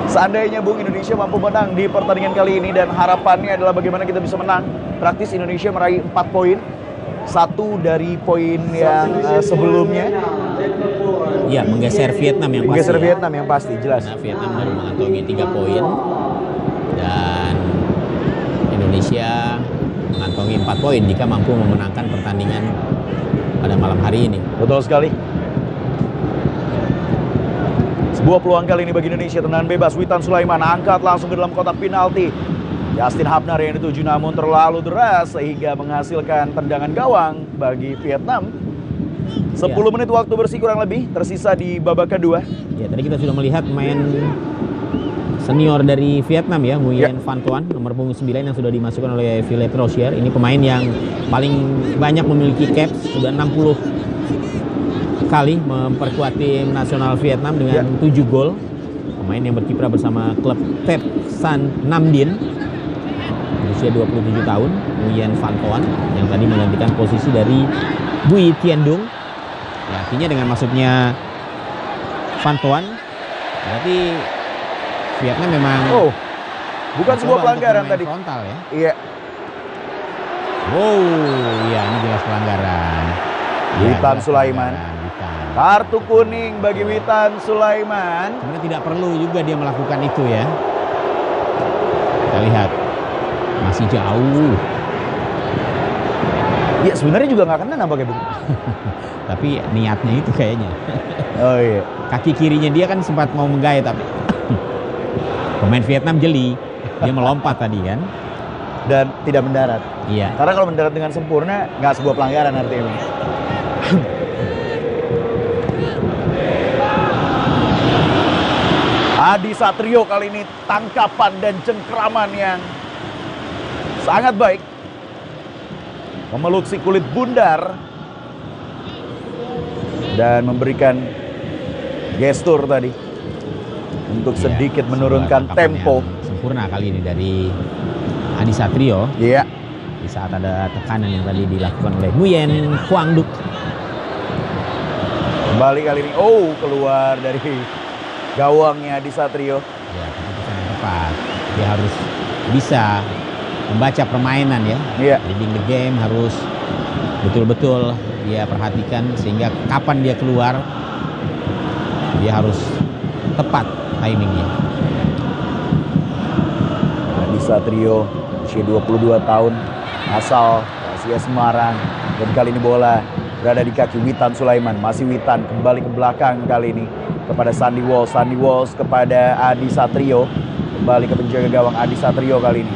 S2: seandainya Bung Indonesia mampu menang di pertandingan kali ini dan harapannya adalah bagaimana kita bisa menang. Praktis Indonesia meraih 4 poin. 1 dari poin yang sebelumnya.
S1: Ya, menggeser Vietnam yang pasti.
S2: Menggeser
S1: ya.
S2: Vietnam yang pasti, jelas.
S1: Karena Vietnam baru mengantongi 3 poin dan Indonesia mengantongi 4 poin jika mampu memenangkan pertandingan pada malam hari ini.
S2: Betul sekali. Sebuah peluang kali ini bagi Indonesia, tendangan bebas Witan Sulaiman angkat langsung ke dalam kotak penalti. Justin Hapner yang dituju namun terlalu deras sehingga menghasilkan tendangan gawang bagi Vietnam. 10 menit waktu bersih kurang lebih tersisa di babak kedua.
S1: Ya, tadi kita sudah melihat pemain senior dari Vietnam ya, Nguyen Van Thuan, nomor punggung 9 yang sudah dimasukkan oleh Philippe Rozier. Ini pemain yang paling banyak memiliki caps, sudah 60 kali memperkuat tim nasional Vietnam dengan 7 gol. Pemain yang berkiprah bersama klub Thep San Nam Dien, berusia 27 tahun, Nguyen Van Thuan yang tadi menggantikan posisi dari Bui Tien Dung. Ya, artinya dengan masuknya Van Thuan, berarti Vietnam memang
S2: Bukan sebuah pelanggaran tadi.
S1: Frontal ya.
S2: Iya.
S1: Wow, ya ini jelas pelanggaran.
S2: Witan
S1: jelas
S2: Sulaiman.
S1: pelanggaran, Witan.
S2: Kartu kuning bagi Witan Sulaiman.
S1: Sebenarnya tidak perlu juga dia melakukan itu ya. Kita lihat masih jauh.
S2: Ya sebenarnya juga nggak kena nampaknya Bung.
S1: Tapi niatnya itu kayaknya.
S2: Oh iya.
S1: Kaki kirinya dia kan sempat mau menggait tapi pemain Vietnam jeli. Dia melompat tadi kan.
S2: Dan tidak mendarat.
S1: Iya.
S2: Karena kalau mendarat dengan sempurna nggak sebuah pelanggaran artinya Bung. Adi Satrio kali ini tangkapan dan cengkraman yang sangat baik. Memeluk si kulit bundar dan memberikan gestur tadi untuk sedikit menurunkan tempo.
S1: Sempurna kali ini dari Adi Satrio.
S2: Iya.
S1: Di saat ada tekanan yang tadi dilakukan oleh Nguyen Quang Duc.
S2: Kembali kali ini, keluar dari gawangnya Adi Satrio.
S1: Ya, keputusan yang tepat. Dia harus bisa membaca permainan ya.
S2: Iya.
S1: Reading the game harus betul-betul dia perhatikan sehingga kapan dia keluar dia harus tepat timingnya.
S2: Adi Satrio usia 22 tahun, asal Asia Semarang, dan kali ini bola berada di kaki Witan Sulaiman. Masih Witan kembali ke belakang kali ini kepada Sandy Walsh. Sandy Walsh kepada Adi Satrio, kembali ke penjaga gawang Adi Satrio kali ini.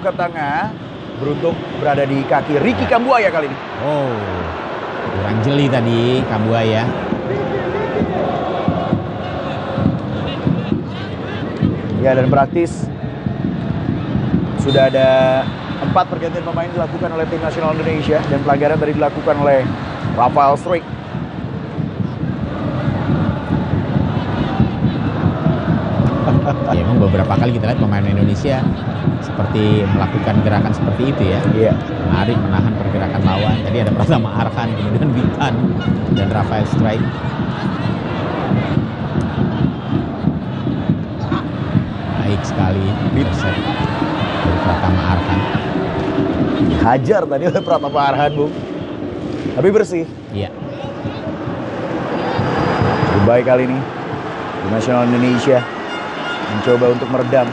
S2: Ke tengah, beruntung berada di kaki Ricky Kambuaya kali ini.
S1: Kurang jeli tadi Kambuaya.
S2: Ya, dan praktis sudah ada 4 pergantian pemain dilakukan oleh tim nasional Indonesia dan pelanggaran tadi dilakukan oleh Rafael Struijk.
S1: Ya, memang beberapa kali kita lihat pemain Indonesia seperti melakukan gerakan seperti itu ya.
S2: Iya.
S1: Menarik, menahan pergerakan lawan. Tadi ada Pratama Arhan, kemudian Witan dan Rafael Struijk. Baik sekali intercept dari Pratama Arhan.
S2: Hajar tadi oleh Pratama Arhan, Bung. Tapi bersih.
S1: Iya.
S2: Lebih baik kali ini Tim Nasional Indonesia mencoba untuk meredam.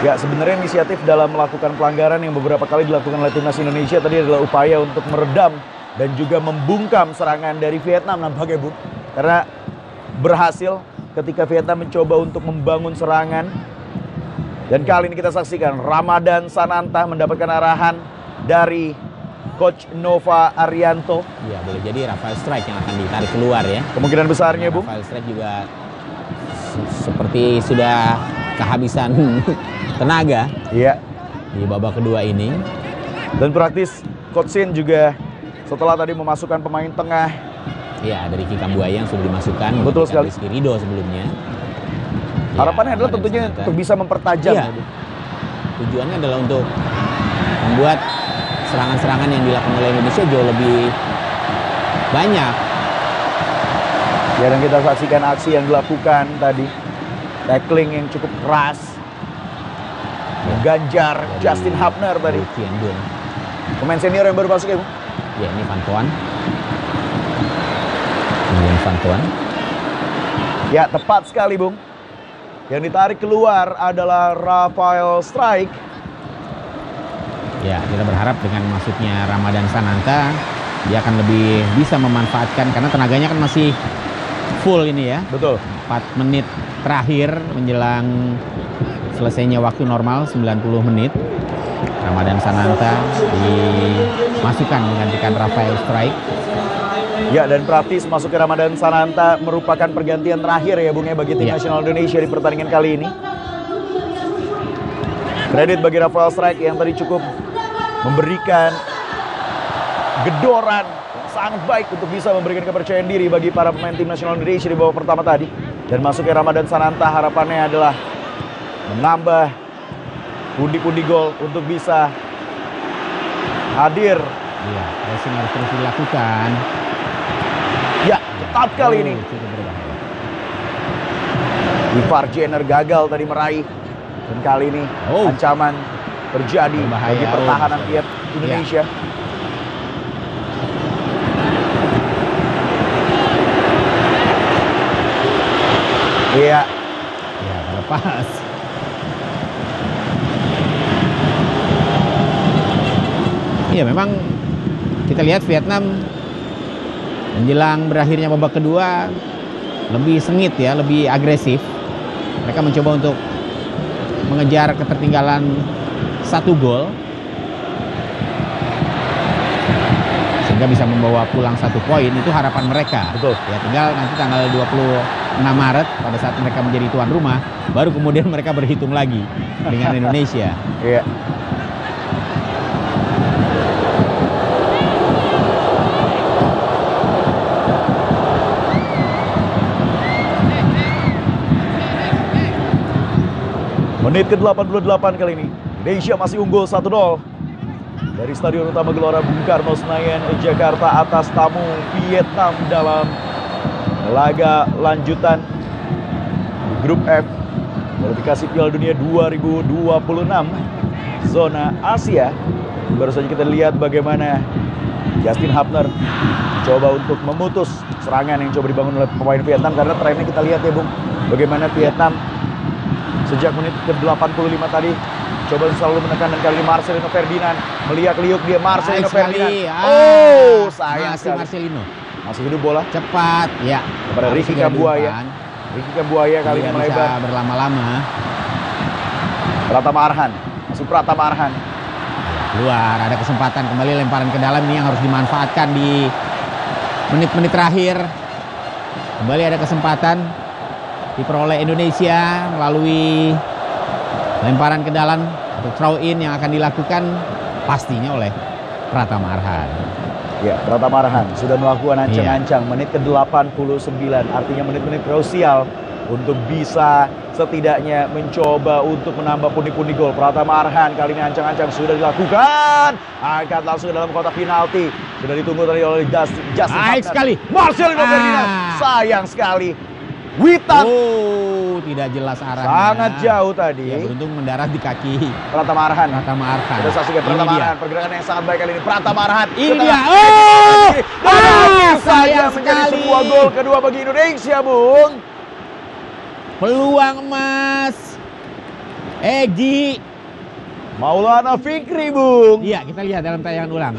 S2: Ya, sebenarnya inisiatif dalam melakukan pelanggaran yang beberapa kali dilakukan oleh Timnas Indonesia tadi adalah upaya untuk meredam dan juga membungkam serangan dari Vietnam nampaknya, Bu. Karena berhasil ketika Vietnam mencoba untuk membangun serangan. Dan kali ini kita saksikan Ramadan Sananta mendapatkan arahan dari Coach Nova Arianto.
S1: Iya, boleh jadi Rafael Strike yang akan ditarik keluar ya.
S2: Kemungkinan besarnya, Bu.
S1: Rafael Strike juga seperti sudah kehabisan tenaga.
S2: Iya.
S1: Di babak kedua ini.
S2: Dan praktis Coach Sin juga setelah tadi memasukkan pemain tengah.
S1: Iya, dari Ricky Kambuaya yang sudah dimasukkan.
S2: Betul sekali.
S1: Rizky Ridho sebelumnya.
S2: Harapannya adalah tentunya untuk bisa mempertajam.
S1: Iya. Tujuannya adalah untuk membuat serangan-serangan yang dilakukan oleh Indonesia jauh lebih banyak.
S2: Ya, dan kita saksikan aksi yang dilakukan tadi. Tackling yang cukup keras. Ganjar Justin Hapner tadi. Pemain senior yang baru masuk ya, Bu?
S1: Ya, ini Van Toan. Kemudian Van Toan.
S2: Ya, tepat sekali, Bung. Yang ditarik keluar adalah Rafael Strike.
S1: Ya, kita berharap dengan masuknya Ramadan Sananta, dia akan lebih bisa memanfaatkan karena tenaganya kan masih full ini ya.
S2: Betul.
S1: 4 menit terakhir menjelang selesainya waktu normal 90 menit. Ramadan Sananta dimasukkan menggantikan Rafael Strike.
S2: Ya, dan praktis masuknya Ramadan Sananta merupakan pergantian terakhir ya, Bung, ya, bagi Tim Nasional Indonesia di pertandingan kali ini. Kredit bagi Rafael Strike yang tadi cukup memberikan gedoran yang sangat baik untuk bisa memberikan kepercayaan diri bagi para pemain Tim Nasional Indonesia di babak pertama tadi. Dan masuknya Ramadan Sananta harapannya adalah menambah pundi-pundi gol untuk bisa hadir.
S1: Iya, pressing harus terus dilakukan.
S2: Ya, ketat kali ini. Ivar Jenner gagal tadi meraih. Dan kali ini ancaman terjadi bagi pertahanan pihak Indonesia. Iya.
S1: Ya, lepas. Iya, memang kita lihat Vietnam menjelang berakhirnya babak kedua lebih sengit ya, lebih agresif. Mereka mencoba untuk mengejar ketertinggalan 1 gol sehingga bisa membawa pulang 1 poin. Itu harapan mereka.
S2: Betul.
S1: Ya, tinggal nanti tanggal 26 Maret pada saat mereka menjadi tuan rumah, baru kemudian mereka berhitung lagi dengan Indonesia.
S2: Iya. Menit ke-88 kali ini, Indonesia masih unggul 1-0 dari Stadion Utama Gelora Bung Karno Senayan, Jakarta atas tamu Vietnam dalam laga lanjutan grup F kualifikasi Piala Dunia 2026 zona Asia. Baru saja kita lihat bagaimana Justin Hapner coba untuk memutus serangan yang coba dibangun oleh pemain Vietnam, karena trennya kita lihat ya, Bung, bagaimana Vietnam sejak menit ke-85 tadi coba selalu menekan, dan kali ini Marcelino Ferdinand meliak-liuk dia. Marcelino Ferdinand. Sayang sekali.
S1: Marcelino.
S2: Masih hidup bola.
S1: Cepat, ya.
S2: Kepada Ricky Kambuaya. Ricky Kambuaya kali ini melebar.
S1: Berlama-lama.
S2: Pratama Arhan. Masih Pratama Arhan.
S1: Keluar, ada kesempatan kembali lemparan ke dalam ini yang harus dimanfaatkan di menit-menit terakhir. Kembali ada kesempatan diperoleh Indonesia melalui lemparan ke dalam atau throw in yang akan dilakukan pastinya oleh Pratama Arhan.
S2: Ya, Pratama Arhan sudah melakukan ancang-ancang menit ke-89, artinya menit-menit krusial untuk bisa setidaknya mencoba untuk menambah pundi-pundi gol. Pratama Arhan kali ini ancang-ancang sudah dilakukan, angkat langsung ke dalam kotak penalti. Sudah ditunggu tadi oleh Justin
S1: Baik sekali.
S2: Marcelino Ferdinand. Sayang sekali. Witan.
S1: Oh, tidak jelas arahnya.
S2: Sangat jauh tadi.
S1: Ya, beruntung mendarat di kaki
S2: Pratama Arhan.
S1: Kita
S2: saksikan Pratama Arhan. Pergerakan yang sangat baik kali ini. Pratama Arhan.
S1: Ini dia.
S2: Sayang menjadi sebuah gol kedua bagi Indonesia, Bung.
S1: Peluang emas. Egy
S2: Maulana Fikri, Bung.
S1: Iya, kita lihat dalam tayangan ulang.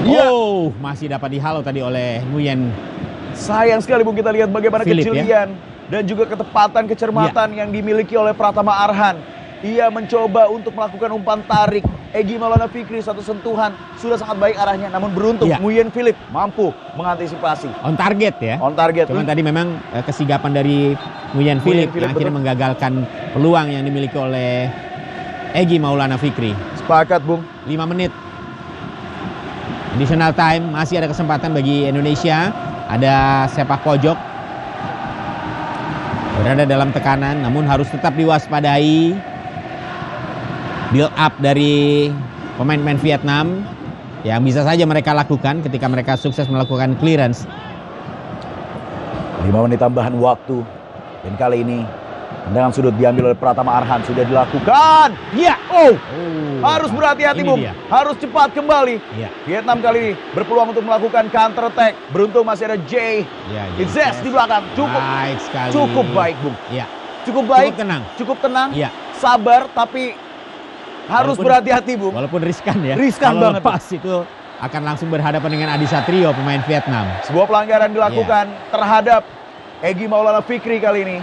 S2: Ya.
S1: Oh, masih dapat dihalau tadi oleh Nguyen.
S2: Sayang sekali, Bung, kita lihat bagaimana
S1: Philip,
S2: kejelian dan juga ketepatan, kecermatan yang dimiliki oleh Pratama Arhan. Ia mencoba untuk melakukan umpan tarik. Egy Maulana Fikri satu sentuhan sudah sangat baik arahnya, namun beruntung Nguyen Philip mampu mengantisipasi.
S1: On target ya.
S2: On target.
S1: Cuman tadi memang kesigapan dari Nguyen Philip yang akhirnya menggagalkan peluang yang dimiliki oleh Egy Maulana Fikri.
S2: Sepakat, Bung.
S1: 5 menit. Additional time, masih ada kesempatan bagi Indonesia. Ada sepak pojok. Berada dalam tekanan, namun harus tetap diwaspadai. Build up dari pemain-pemain Vietnam yang bisa saja mereka lakukan ketika mereka sukses melakukan clearance.
S2: 5 menit tambahan waktu. Dan kali ini tendangan sudut diambil oleh Pratama Arhan. Sudah dilakukan.
S1: Ya.
S2: Harus berhati-hati, Bung. Harus cepat kembali.
S1: Ya.
S2: Vietnam kali ini berpeluang untuk melakukan counter attack. Beruntung masih ada Jay Itzes di belakang.
S1: Baik sekali.
S2: Cukup baik, Bung.
S1: Ya.
S2: Cukup baik.
S1: Cukup tenang.
S2: Ya. Sabar, tapi harus berhati-hati, Bung.
S1: Walaupun riskan ya.
S2: Riskan
S1: banget.
S2: Kalau
S1: lepas itu akan langsung berhadapan dengan Adi Satrio, pemain Vietnam.
S2: Sebuah pelanggaran dilakukan terhadap Egy Maulana Fikri kali ini.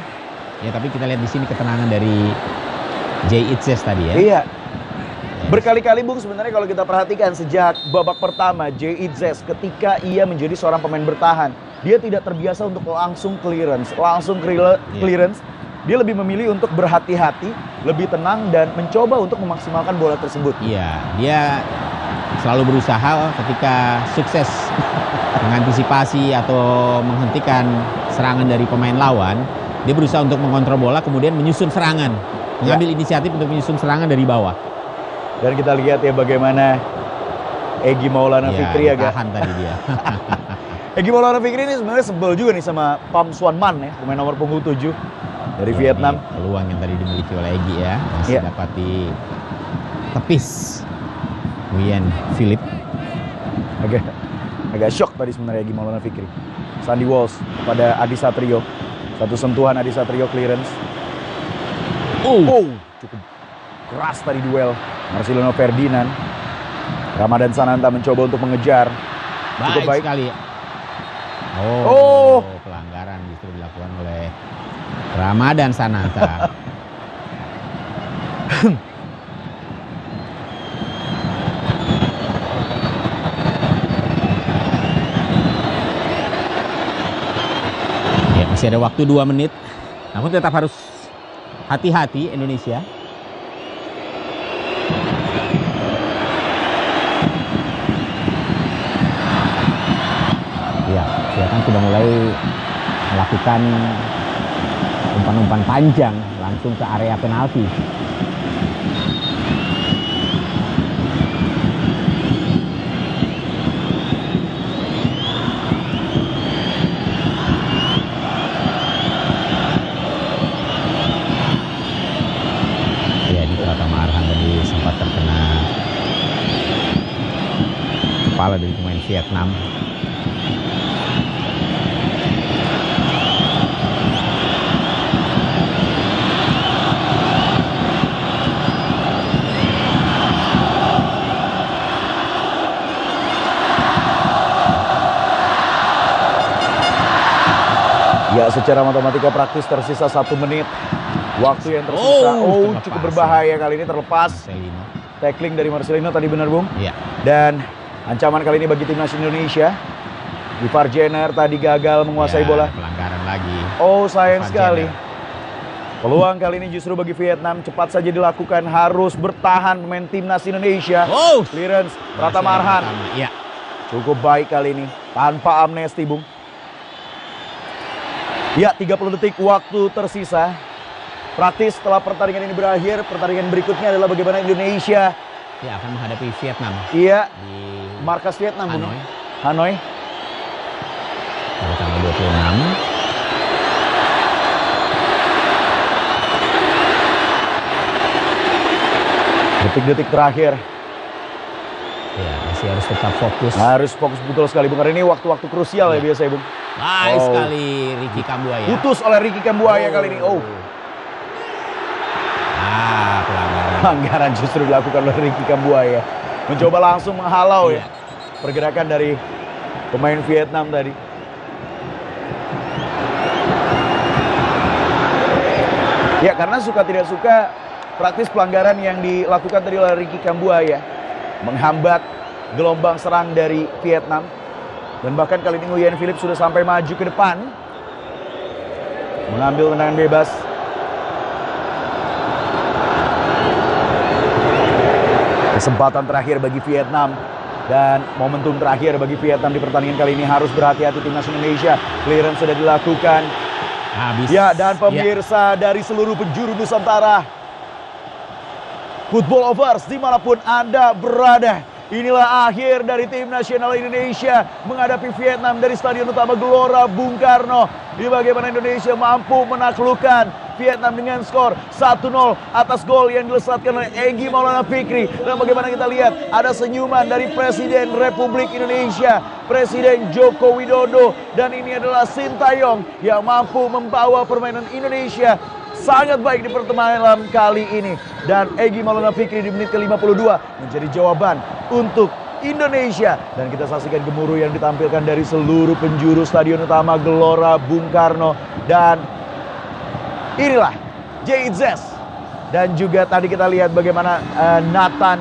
S1: Ya, tapi kita lihat di sini ketenangan dari Jay Itzes tadi ya.
S2: Iya. Berkali-kali, Bung, sebenarnya kalau kita perhatikan sejak babak pertama Jay Itzes ketika ia menjadi seorang pemain bertahan, dia tidak terbiasa untuk langsung clearance. Dia lebih memilih untuk berhati-hati, lebih tenang dan mencoba untuk memaksimalkan bola tersebut.
S1: Iya, dia selalu berusaha ketika sukses mengantisipasi atau menghentikan serangan dari pemain lawan, dia berusaha untuk mengontrol bola kemudian menyusun serangan, mengambil inisiatif untuk menyusun serangan dari bawah.
S2: Dan kita lihat ya bagaimana Egy Maulana Fikri agak
S1: tahan tadi dia.
S2: Egy Maulana Fikri ini sebenarnya sebel juga nih sama Pham Xuan Man ya, pemain nomor punggung 7 dari Vietnam.
S1: Peluang yang tadi dimiliki oleh Egy ya, masih dapat ditepis Nguyen Philip.
S2: Agak shock tadi sebenarnya Egy Maulana Fikri. Sandy Walsh kepada Adi Satrio. Satu sentuhan Adi Satrio clearance. Cukup keras tadi duel. Marcelino Ferdinand. Ramadan Sananta mencoba untuk mengejar.
S1: Cukup baik sekali. Pelanggaran justru dilakukan oleh Ramadan Sananta. Ya, masih ada waktu 2 menit. Namun tetap harus hati-hati Indonesia. Ya, Vietnam sudah mulai melakukan umpan-umpan panjang langsung ke area penalti. Ya, di Pratama Arhan tadi sempat terkena kepala dari pemain Vietnam.
S2: Ya, secara matematika praktis tersisa 1 menit. Waktu yang tersisa cukup berbahaya kali ini, terlepas. Tackling dari Marcelino tadi benar, Bung.
S1: Iya.
S2: Dan ancaman kali ini bagi timnas Indonesia. Ivar Jenner tadi gagal menguasai bola.
S1: Pelanggaran lagi.
S2: Sayang sekali. Peluang kali ini justru bagi Vietnam cepat saja dilakukan. Harus bertahan pemain timnas Indonesia. Clearance Pratama Arhan.
S1: Iya.
S2: Cukup baik kali ini tanpa amnesti, Bung. Ya, 30 detik waktu tersisa. Praktis setelah pertandingan ini berakhir, pertandingan berikutnya adalah bagaimana Indonesia
S1: akan menghadapi Vietnam.
S2: Iya,
S1: di
S2: markas Vietnam,
S1: Hanoi.
S2: Hanoi.
S1: pada tanggal 26.
S2: Detik-detik terakhir.
S1: Ya, masih harus tetap fokus.
S2: Harus fokus betul sekali Bung. Karena ini waktu-waktu krusial ya biasanya Bung.
S1: Baik sekali Ricky Kambuaya.
S2: Putus oleh Ricky Kambuaya kali ini. Pelanggaran justru dilakukan oleh Ricky Kambuaya. Mencoba langsung menghalau ya pergerakan dari pemain Vietnam tadi. Ya, karena suka tidak suka praktis pelanggaran yang dilakukan tadi oleh Ricky Kambuaya menghambat gelombang serang dari Vietnam. Dan bahkan kali ini Nguyen Philip sudah sampai maju ke depan mengambil tendangan bebas. Kesempatan terakhir bagi Vietnam dan momentum terakhir bagi Vietnam di pertandingan kali ini. Harus berhati-hati timnas Indonesia. Clearance sudah dilakukan.
S1: Habis.
S2: Ya, dan pemirsa dari seluruh penjuru Nusantara, football lovers dimanapun Anda berada, inilah akhir dari tim nasional Indonesia menghadapi Vietnam dari Stadion Utama Gelora Bung Karno. Ini bagaimana Indonesia mampu menaklukkan Vietnam dengan skor 1-0 atas gol yang dilesatkan oleh Egy Maulana Fikri. Dan bagaimana kita lihat ada senyuman dari Presiden Republik Indonesia, Presiden Joko Widodo. Dan ini adalah Sintayong yang mampu membawa permainan Indonesia sangat baik di pertemuan kali ini. Dan Egy Maulana Fikri di menit ke-52 menjadi jawaban untuk Indonesia. Dan kita saksikan gemuruh yang ditampilkan dari seluruh penjuru Stadion Utama Gelora Bung Karno. Dan inilah JZ. Dan juga tadi kita lihat bagaimana Nathan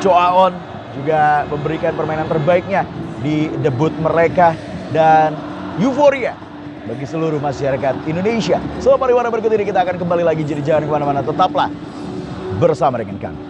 S2: Choaon juga memberikan permainan terbaiknya di debut mereka. Dan euforia bagi seluruh masyarakat Indonesia. So, pariwara berikut ini kita akan kembali lagi, jadi jangan kemana-mana, tetaplah bersama dengan kami.